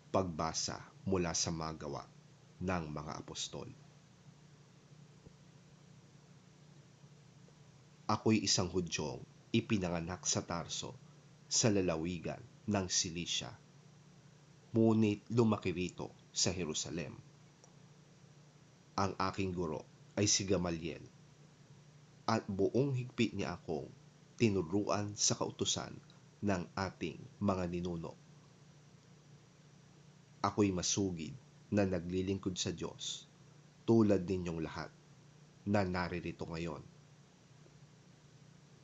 Pagbasa mula sa mga gawa ng mga apostol. Ako'y isang Hudyong ipinanganak sa Tarso sa lalawigan ng Cilicia, ngunit lumaki rito sa Jerusalem. Ang aking guro ay si Gamaliel, at buong higpit niya akong tinuruan sa kautusan ng ating mga ninuno. Ako'y masugid na naglilingkod sa Diyos tulad ninyong lahat na naririto ngayon.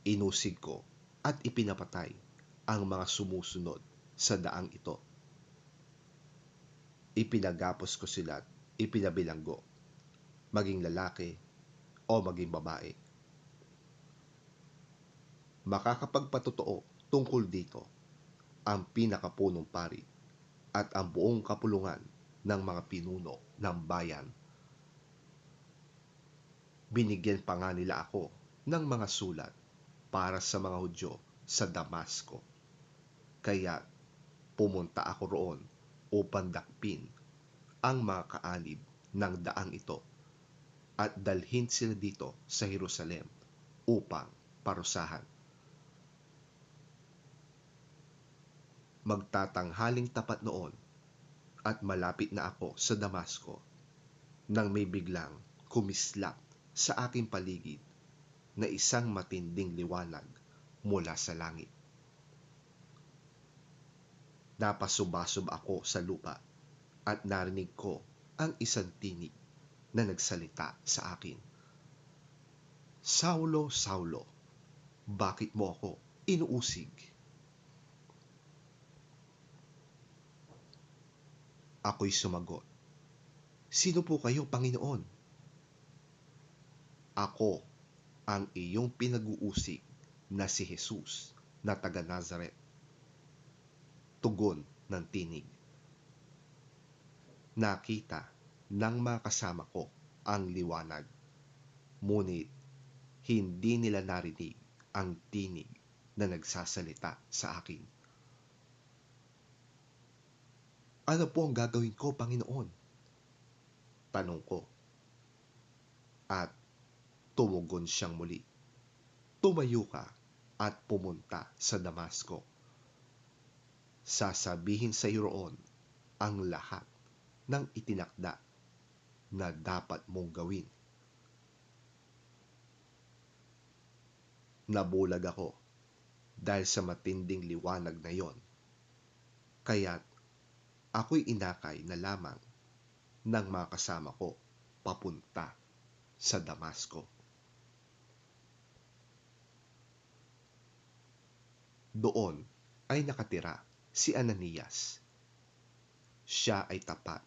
Inusig ko at ipinapatay ang mga sumusunod sa daang ito. Ipinagapos ko sila't ipinabilanggo, maging lalaki o maging babae. Makakapagpatotoo tungkol dito ang pinakapunong pari at ang buong kapulungan ng mga pinuno ng bayan. Binigyan pa nga nila ako ng mga sulat para sa mga Hudyo sa Damasco. Kaya pumunta ako roon upang dakpin ang mga kaanib ng daang ito at dalhin sila dito sa Jerusalem upang parusahan. Magtatanghaling tapat noon at malapit na ako sa Damasco nang may biglang kumislap sa aking paligid na isang matinding liwanag mula sa langit. Napasubasub ako sa lupa at narinig ko ang isang tinig na nagsalita sa akin. Saulo, Saulo, bakit mo ako inuusig? Ako'y sumagot, sino po kayo, Panginoon? Ako ang iyong pinag-uusig na si Jesus na taga Nazaret. Tugon ng tinig. Nakita ng mga kasama ko ang liwanag, ngunit hindi nila narinig ang tinig na nagsasalita sa akin. Ano po ang gagawin ko, Panginoon? Tanong ko. At tumugon siyang muli. Tumayo ka at pumunta sa Damasco. Sasabihin sa iyo roon ang lahat ng itinakda na dapat mong gawin. Nabulag ako dahil sa matinding liwanag na yon. Kaya't ako'y inakay na lamang ng mga kasama ko papunta sa Damasco. Doon ay nakatira si Ananias. Siya ay tapat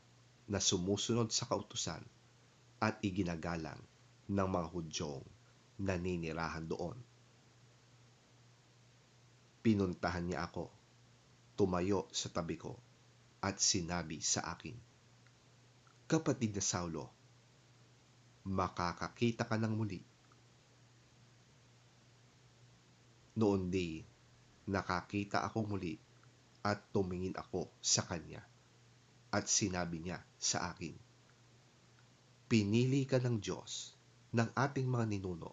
na sumusunod sa kautusan at iginagalang ng mga Hudyong naninirahan doon. Pinuntahan niya ako, tumayo sa tabi ko at sinabi sa akin, Kapatid na Saulo, makakakita ka ng muli. Noon di, nakakita ako muli at tumingin ako sa kanya at sinabi niya sa akin, Pinili ka ng Diyos ng ating mga ninuno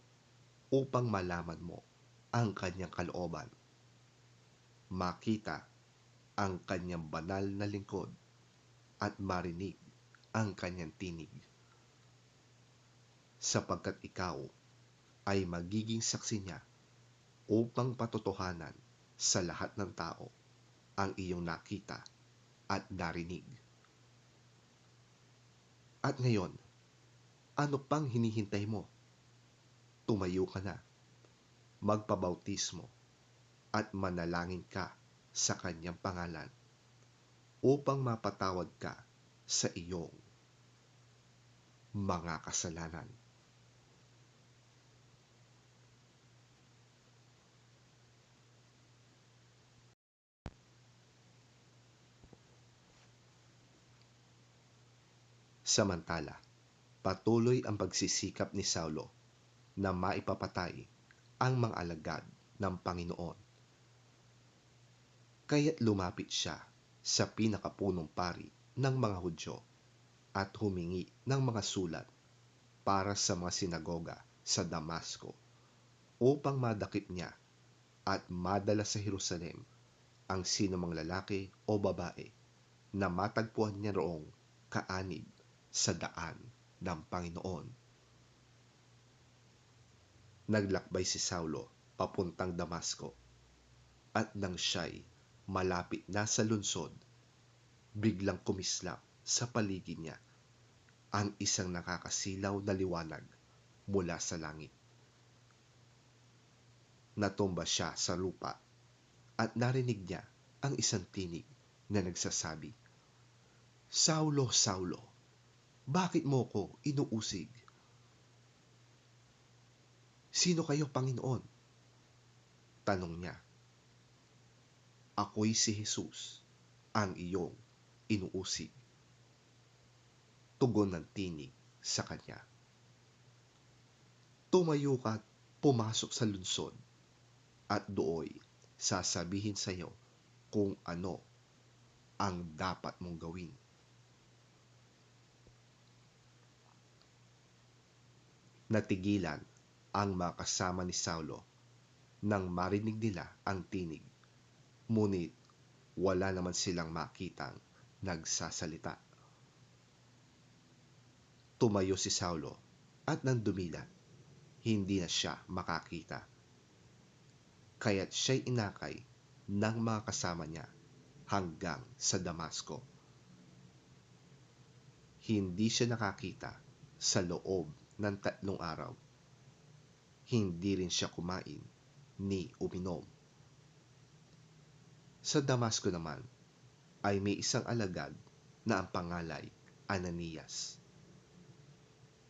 upang malaman mo ang kanyang kalooban, makita ang kanyang banal na lingkod at marinig ang kanyang tinig. Sapagkat ikaw ay magiging saksi niya upang patotohanan sa lahat ng tao ang iyong nakita at narinig. At ngayon, ano pang hinihintay mo? Tumayo ka na, magpabautismo at manalangin ka sa kanyang pangalan upang mapatawad ka sa iyong mga kasalanan. Samantala, patuloy ang pagsisikap ni Saulo na maipapatay ang mga alagad ng Panginoon. Kaya't lumapit siya sa pinakapunong pari ng mga Hudyo at humingi ng mga sulat para sa mga sinagoga sa Damasco upang madakip niya at madala sa Jerusalem ang sinumang lalaki o babae na matagpuan niya roong kaanib sa daan ng Panginoon. Naglakbay si Saulo papuntang Damasco at nang siya'y malapit na sa lungsod, biglang kumislap sa paligid niya ang isang nakakasilaw na liwanag mula sa langit. Natumba siya sa lupa at narinig niya ang isang tinig na nagsasabi, "Saulo, Saulo, bakit mo ko inuusig?" "Sino kayo, Panginoon?" tanong niya. "Ako'y si Jesus, ang iyong inuusig," tugon ng tinig sa kanya. "Tumayo ka at pumasok sa lungsod at dooy sasabihin sa iyo kung ano ang dapat mong gawin." Natigilan ang mga kasama ni Saulo nang marinig nila ang tinig, ngunit wala naman silang makitang nagsasalita. Tumayo si Saulo at nang dumilat, hindi na siya makakita. Kaya't siya'y inakay ng mga kasama niya hanggang sa Damasco. Hindi siya nakakita sa loob ng 3 araw. Hindi rin siya kumain ni uminom. Sa Damasco naman ay may isang alagad na ang pangalay Ananias.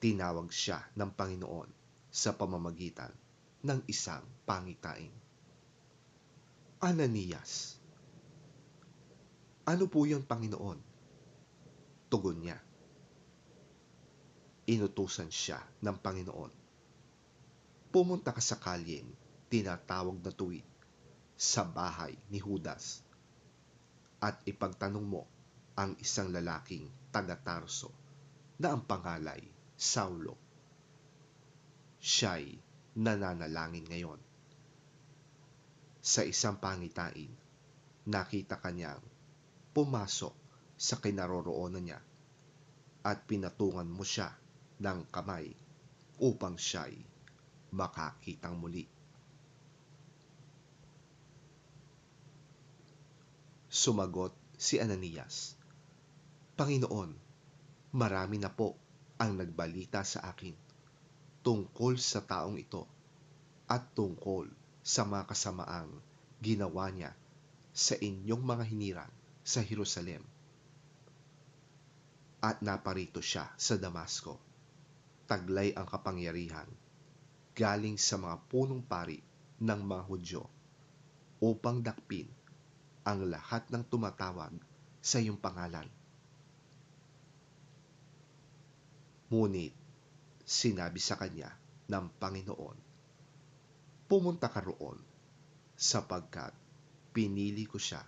Tinawag siya ng Panginoon sa pamamagitan ng isang pangitain. "Ananias." "Ano po yun, Panginoon?" tugon niya. Inutusan siya ng Panginoon, "Pumunta ka sa kalyeng tinatawag na Tuwid sa bahay ni Judas at ipagtanong mo ang isang lalaking taga-Tarso na ang pangalay Saulo. Siya'y nananalangin ngayon. Sa isang pangitain, nakita kanyang pumasok sa kinaroroonan niya at pinatungan mo siya ng kamay upang siya'y makakitang muli." Sumagot si Ananias, "Panginoon, marami na po ang nagbalita sa akin tungkol sa taong ito at tungkol sa mga kasamaang ginawa niya sa inyong mga hinirang sa Jerusalem. At naparito siya sa Damasco, taglay ang kapangyarihan galing sa mga punong pari ng mga Hudyo upang dakpin ang lahat ng tumatawag sa iyong pangalan." Ngunit sinabi sa kanya ng Panginoon, "Pumunta ka roon sapagkat pinili ko siya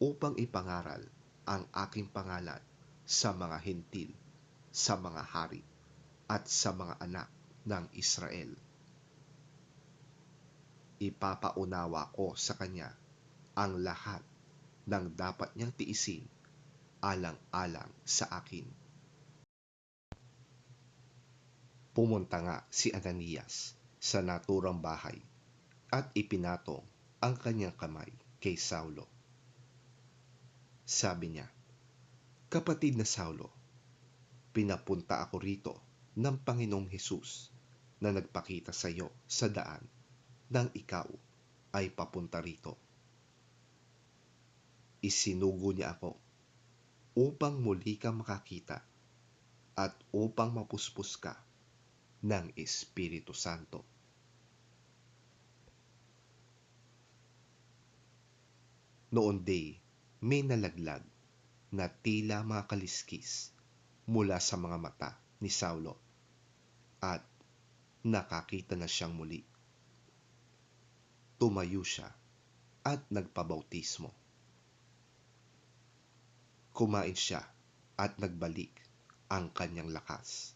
upang ipangaral ang aking pangalan sa mga hentil, sa mga hari at sa mga anak ng Israel. Ipapaunawa ko sa kanya ang lahat ng dapat niyang tiisin alang-alang sa akin." Pumunta nga si Ananias sa naturang bahay at ipinatong ang kanyang kamay kay Saulo. Sabi niya, "Kapatid na Saulo, pinapunta ako rito ng Panginoong Hesus na nagpakita sa iyo sa daan nang ikaw ay papunta rito. Isinugo niya ako upang muli kang makakita at upang mapuspos ka ng Espiritu Santo." Noon day may nalaglag na tila mga kaliskis mula sa mga mata ni Saulo at nakakita na siyang muli. Tumayo siya at nagpabautismo. kumain siya at nagbalik ang kanyang lakas.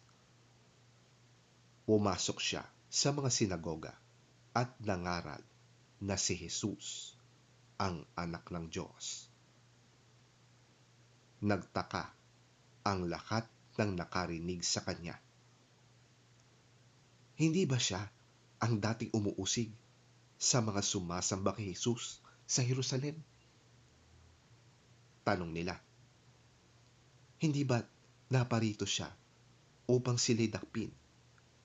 Pumasok siya sa mga sinagoga at nangaral na si Jesus ang anak ng Diyos. Nagtaka ang lahat ng nakarinig sa kanya. Hindi ba siya ang dating umuusig sa mga sumasamba kay Jesus sa Jerusalem? Tanong nila. Hindi ba naparito siya upang sila'y dakpin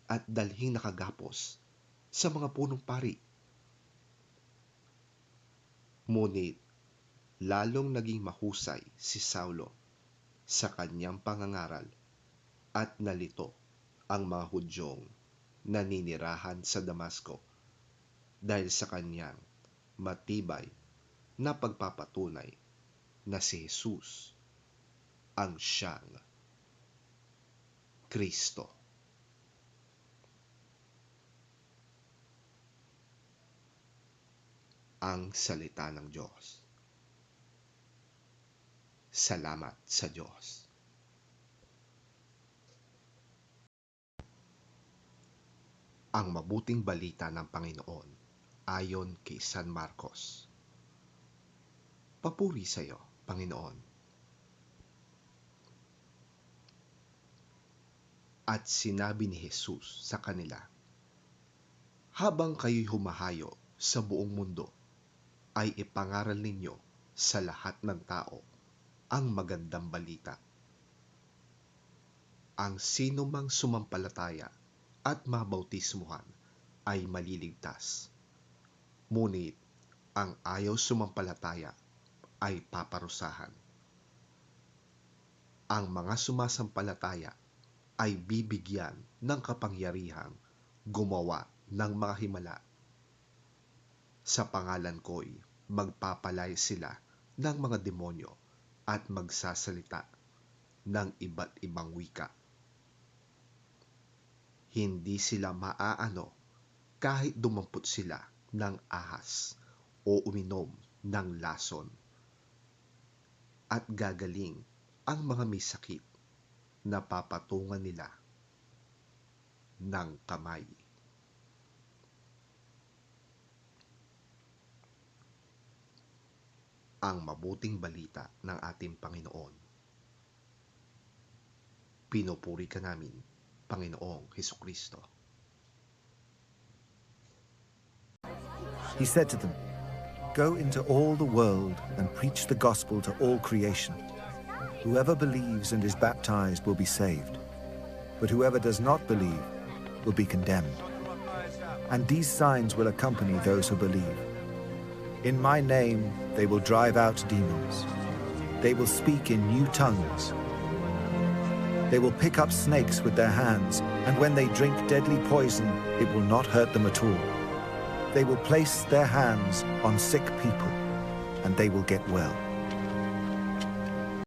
at dalhing nakagapos sa mga punong pari? Ngunit lalong naging mahusay si Saulo sa kanyang pangangaral at nalito ang mga Hudyong naninirahan sa Damasco dahil sa kanyang matibay na pagpapatunay na si Jesus ang siyang Kristo. Ang salita ng Diyos. Salamat sa Diyos. Ang mabuting balita ng Panginoon ayon kay San Marcos. Papuri sa iyo, Panginoon. At sinabi ni Jesus sa kanila, habang kayo'y humahayo sa buong mundo, ay ipangaral ninyo sa lahat ng tao ang magandang balita. Ang sino mang sumampalataya at mabautismuhan ay maliligtas. Ngunit ang ayaw sumampalataya ay paparusahan. Ang mga sumasampalataya ay bibigyan ng kapangyarihang gumawa ng mga himala. Sa pangalan ko'y magpapalaya sila ng mga demonyo at magsasalita ng iba't ibang wika. Hindi sila maaano kahit dumampot sila ng ahas o uminom ng lason. At gagaling ang mga may sakit na papatungan nila ng kamay. Ang mabuting balita ng ating Panginoon. Pinupuri ka namin, Panginoong Hesukristo. He said to them, "Go into all the world and preach the gospel to all creation. Whoever believes and is baptized will be saved, but whoever does not believe will be condemned. And these signs will accompany those who believe. In my name they will drive out demons. They will speak in new tongues. They will pick up snakes with their hands, and when they drink deadly poison, it will not hurt them at all. They will place their hands on sick people, and they will get well."